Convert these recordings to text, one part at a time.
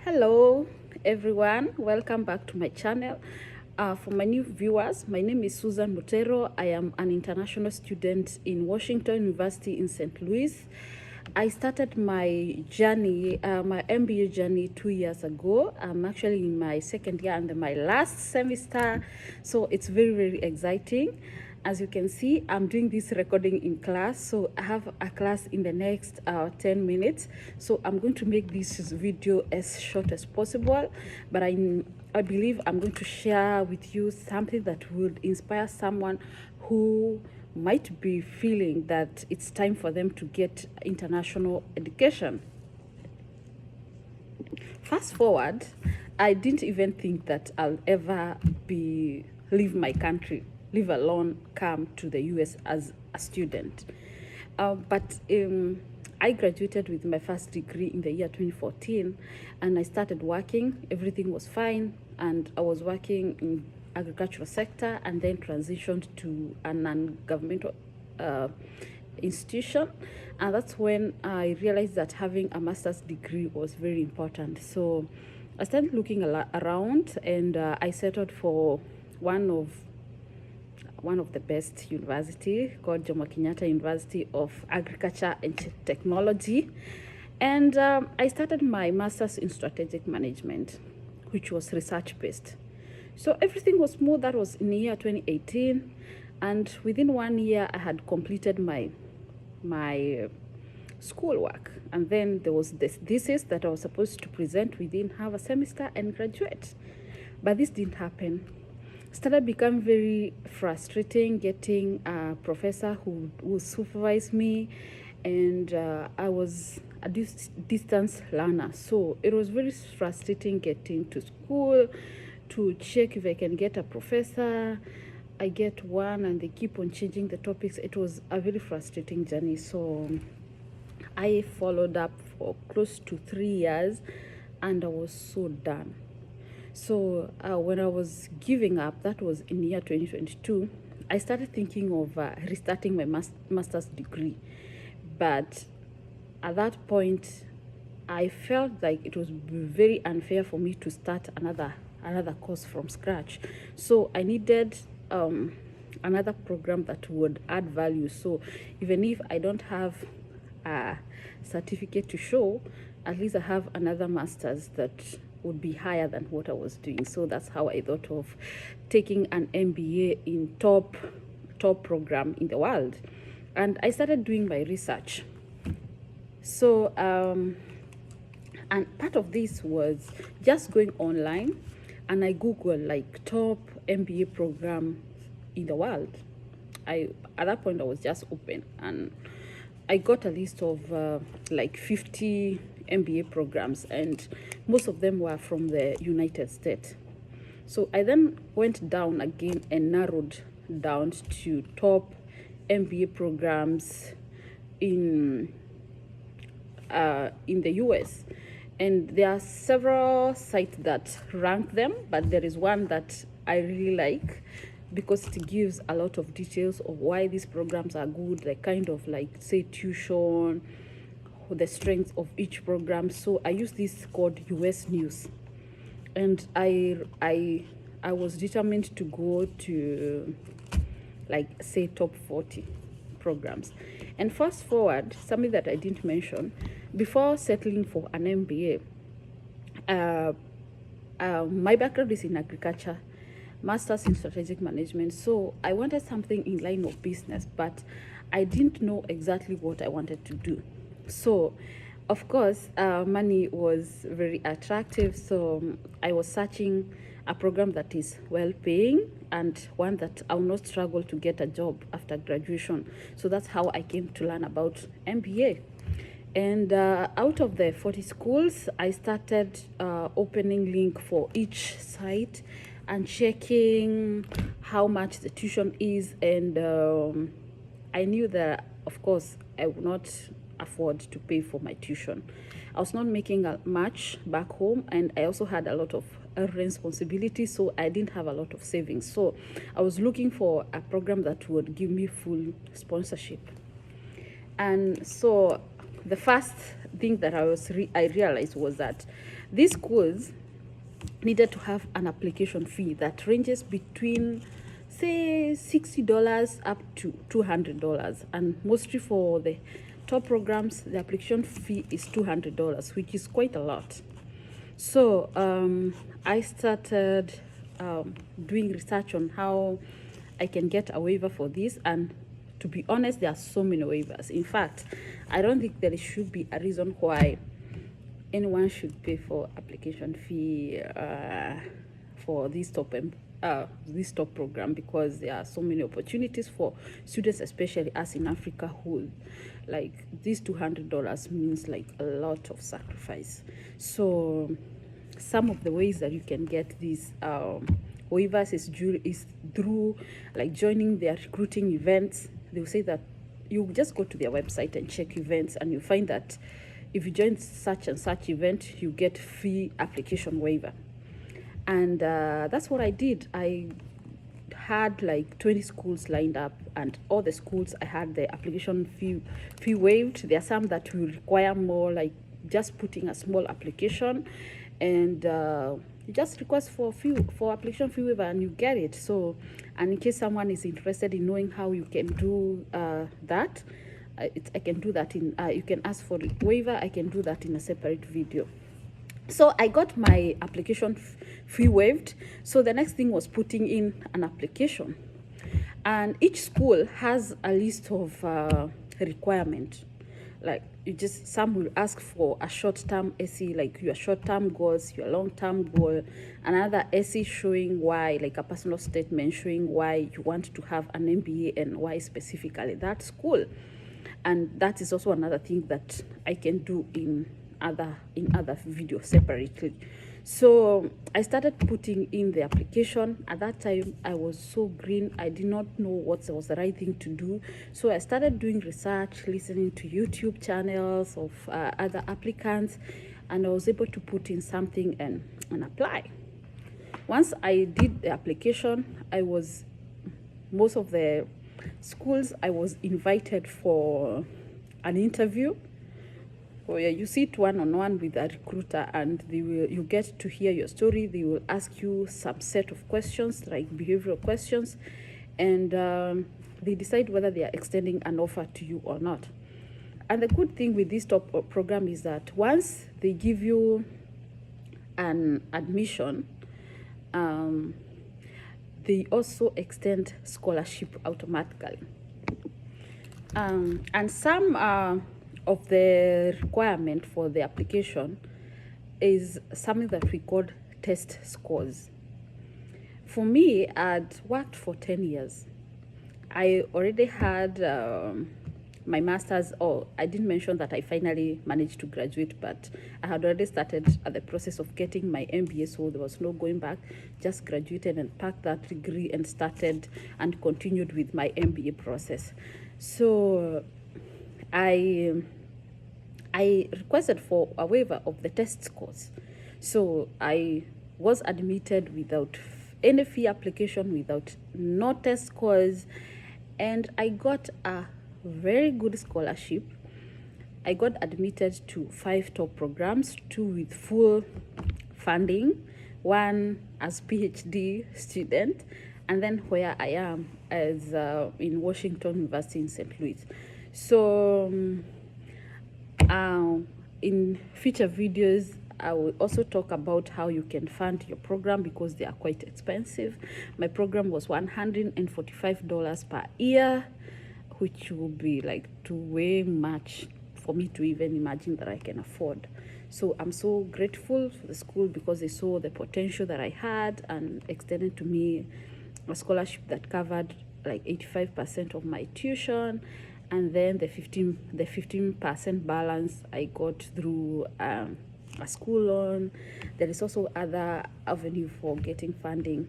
Hello everyone, welcome back to my channel. For my new viewers, my name is Susan Mutero. I am an international student in Washington University in St. Louis. I started my journey, my MBA journey 2 years ago. I'm actually in my second year and my last semester, so it's very exciting. As you can see, I'm doing this recording in class, so I have a class in the next 10 minutes. So I'm going to make this video as short as possible, but I believe I'm going to share with you something that would inspire someone who might be feeling that it's time for them to get international education. Fast forward, I didn't even think that I'll ever leave my country, leave alone come to the US as a student. But I graduated with my first degree in the year 2014, and I started working. Everything was fine, and I was working in agricultural sector and then transitioned to a non-governmental institution, and that's when I realized that having a master's degree was very important. So I started looking around, and I settled for one of the best university called Jomo Kenyatta University of Agriculture and Technology, and I started my master's in strategic management, which was research based. So everything was smooth. That was in the year 2018, and within 1 year I had completed my schoolwork, and then there was this thesis that I was supposed to present within half a semester and graduate, but this didn't happen. Started becoming very frustrating getting a professor who would supervise me, and I was a distance learner, so it was very frustrating getting to school to check if I can get a professor. I get one and they keep on changing the topics. It was a very frustrating journey, so I followed up for close to 3 years and I was so done. So when I was giving up, that was in the year 2022, I started thinking of restarting my master's degree. But at that point, I felt like it was very unfair for me to start another course from scratch. So I needed another program that would add value. So even if I don't have a certificate to show, at least I have another master's that would be higher than what I was doing. So that's how I thought of taking an MBA in top program in the world, and I started doing my research. So and part of this was just going online, and I Googled like top MBA program in the world. At that point I was just open, and I got a list of like 50 MBA programs, and most of them were from the United States. So I then went down again and narrowed down to top MBA programs in the US, and there are several sites that rank them, but there is one that I really like because it gives a lot of details of why these programs are good, like kind of like say tuition, the strengths of each program. So I use this called US News, and I was determined to go to like say top 40 programs. And fast forward, something that I didn't mention before settling for an MBA, my background is in agriculture, master's in strategic management, so I wanted something in line of business, but I didn't know exactly what I wanted to do. So of course money was very attractive, so I was searching a program that is well paying and one that I will not struggle to get a job after graduation. So that's how I came to learn about MBA. And out of the 40 schools, I started opening link for each site and checking how much the tuition is, and I knew that of course I would not afford to pay for my tuition. I was not making much back home, and I also had a lot of responsibility, so I didn't have a lot of savings. So I was looking for a program that would give me full sponsorship. And so the first thing that I realized was that these schools needed to have an application fee that ranges between, say, $60 up to $200, and mostly for the top programs the application fee is $200, which is quite a lot. So I started doing research on how I can get a waiver for this, and to be honest, there are so many waivers. In fact, I don't think there should be a reason why anyone should pay for application fee for this top program, because there are so many opportunities for students, especially us in Africa, who like this $200 means like a lot of sacrifice. So some of the ways that you can get these waivers is through like joining their recruiting events. They'll say that you just go to their website and check events, and you find that if you join such and such event, you get free application waiver. And that's what I did. I had like 20 schools lined up, and all the schools I had the application fee waived. There are some that will require more, like just putting a small application, and you just request for application fee waiver and you get it. So, and in case someone is interested in knowing how you can do that, I can do that in you can ask for waiver. I can do that in a separate video. So I got my application fee waived. So the next thing was putting in an application, and each school has a list of requirements. Like some will ask for a short-term essay, like your short-term goals, your long-term goal, another essay showing why, like a personal statement showing why you want to have an MBA and why specifically that school. And that is also another thing that I can do in other videos separately. So I started putting in the application. At that time, I was so green. I did not know what was the right thing to do. So I started doing research, listening to YouTube channels of other applicants, and I was able to put in something and apply. Once I did the application, most of the schools I was invited for an interview where you sit one-on-one with a recruiter, and you get to hear your story. They will ask you some set of questions, like behavioral questions, and they decide whether they are extending an offer to you or not. And the good thing with this top program is that once they give you an admission, they also extend scholarship automatically. And some of the requirement for the application is something that we call test scores. For me, I'd worked for 10 years. I already had my master's. I didn't mention that I finally managed to graduate, but I had already started the process of getting my MBA, so there was no going back. Just graduated and packed that degree and started and continued with my MBA process. So I requested for a waiver of the test scores. So I was admitted without any fee application, without no test scores, and I got a very good scholarship. I got admitted to 5 top programs, 2 with full funding, 1 as PhD student, and then where I am as in Washington University in St. Louis. So in future videos, I will also talk about how you can fund your program, because they are quite expensive. My program was $145 per year, which will be like too way much for me to even imagine that I can afford. So I'm so grateful for the school, because they saw the potential that I had and extended to me a scholarship that covered like 85% of my tuition, and then the 15% balance I got through a school loan. There is also other avenue for getting funding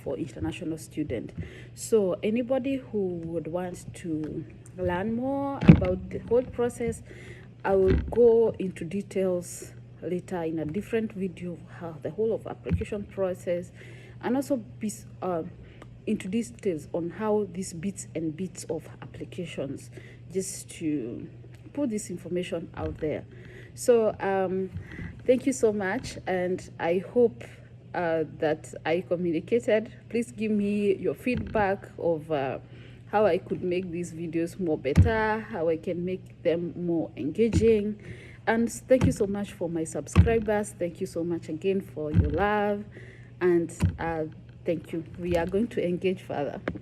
for international students. So anybody who would want to learn more about the whole process, I will go into details later in a different video, how the whole of application process, and also into details on how these bits and bits of applications, just to put this information out there. So thank you so much, and I hope that I communicated. Please give me your feedback of how I could make these videos more better, how I can make them more engaging. And thank you so much for my subscribers. Thank you so much again for your love, and thank you. We are going to engage further.